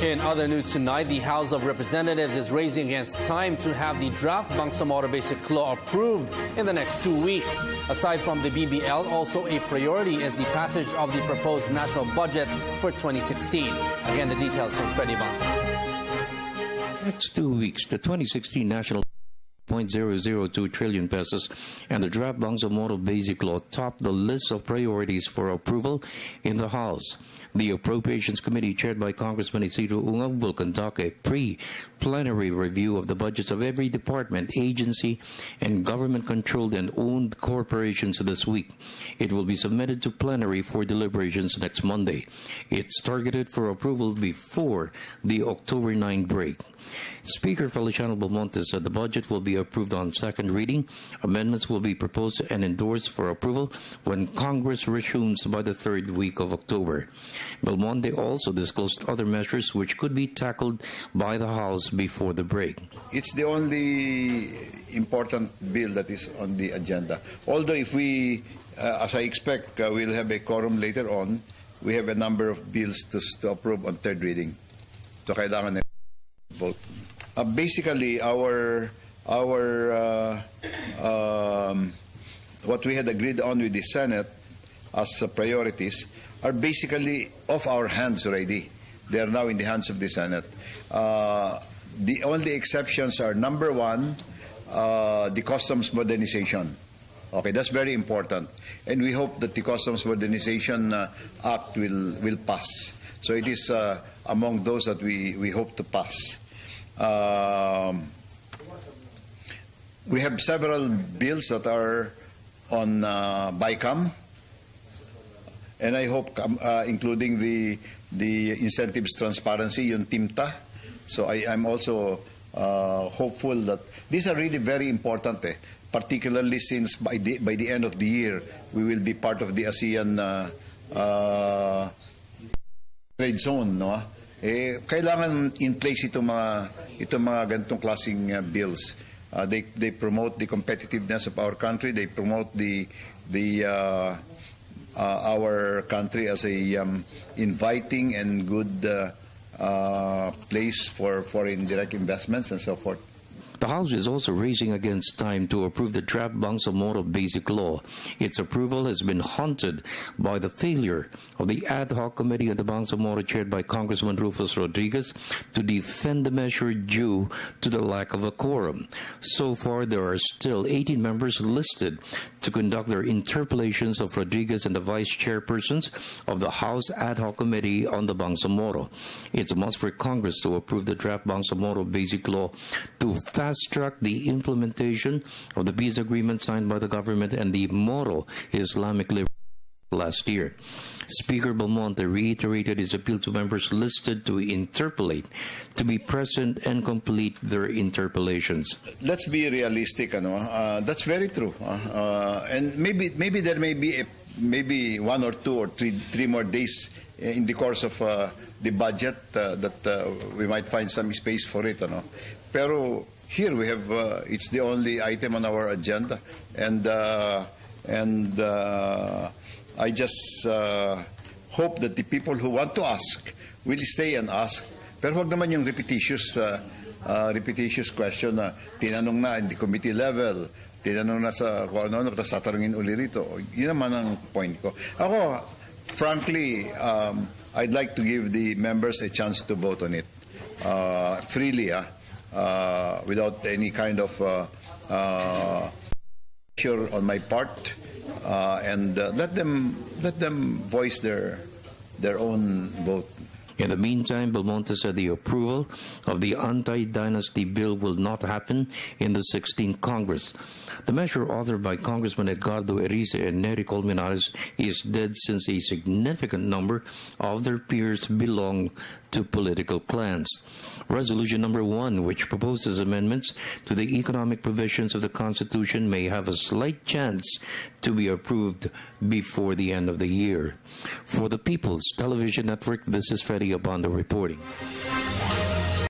In other news tonight, the House of Representatives is raising against time to have the draft Bangsamoro Basic Law approved in the next 2 weeks. Aside from the BBL, also a priority is the passage of the proposed national budget for 2016. Again, the details from Freddie Abando. Next 2 weeks, the 2016 national 0.002 trillion pesos and the draft Bangsamoro Basic Law top the list of priorities for approval in the House. The Appropriations Committee, chaired by Congressman Isidro Ungab, will conduct a pre-plenary review of the budgets of every department, agency, and government-controlled and owned corporations this week. It will be submitted to plenary for deliberations next Monday. It's targeted for approval before the October 9 break. Speaker Feliciano Belmonte said the budget will be approved on second reading. Amendments will be proposed and endorsed for approval when Congress resumes by the third week of October. Belmonte also disclosed other measures which could be tackled by the House before the break. It's the only important bill that is on the agenda. Although if we, as I expect, we'll have a quorum later on, we have a number of bills to approve on third reading. So kailangan na vote. Basically, what we had agreed on with the Senate as priorities are basically off our hands already. They are now in the hands of the Senate. The only exceptions are, number one, the customs modernization. Okay, that's very important. And we hope that the Customs Modernization Act will pass. So it is among those that we hope to pass. We have several bills that are on BICAM, and I hope including the incentives transparency, yung TIMTA. So I'm also hopeful that these are really very important, particularly since by the end of the year we will be part of the ASEAN trade zone, no? Kailangan in place itong mga ganitong klaseng bills. They promote the competitiveness of our country. They promote our country as a inviting and good place for foreign direct investments and so forth. The House is also raising against time to approve the draft Bangsamoro Basic Law. Its approval has been haunted by the failure of the ad hoc committee of the Bangsamoro, chaired by Congressman Rufus Rodriguez, to defend the measure due to the lack of a quorum. So far, there are still 18 members listed to conduct their interpellations of Rodriguez and the vice chairpersons of the House ad hoc committee on the Bangsamoro. It's a must for Congress to approve the draft Bangsamoro Basic Law to fast-track the implementation of the peace agreement signed by the government and the Moro Islamic Liberation last year. Speaker Belmonte reiterated his appeal to members listed to interpellate to be present and complete their interpellations. Let's be realistic, that's very true. And maybe there may be maybe 1 or 2 or 3 more days in the course of the budget that we might find some space for it, Pero here we have it's the only item on our agenda, and I just hope that the people who want to ask will stay and ask. Pero huwag naman yung repetitious question na tinanong na in the committee level, tinanong na sa kung ano, tapos tatanungin uli rito. Yun naman ang point ko. Ako, frankly, I'd like to give the members a chance to vote on it freely, without any kind of pressure on my part, and let them voice their own vote. In the meantime, Belmonte said the approval of the anti-dynasty bill will not happen in the 16th Congress. The measure, authored by Congressman Edgardo Erice and Nery Colmenares, is dead since a significant number of their peers belong to political clans. Resolution number 1, which proposes amendments to the economic provisions of the Constitution, may have a slight chance to be approved before the end of the year. For the People's Television Network, this is Freddie Abando reporting.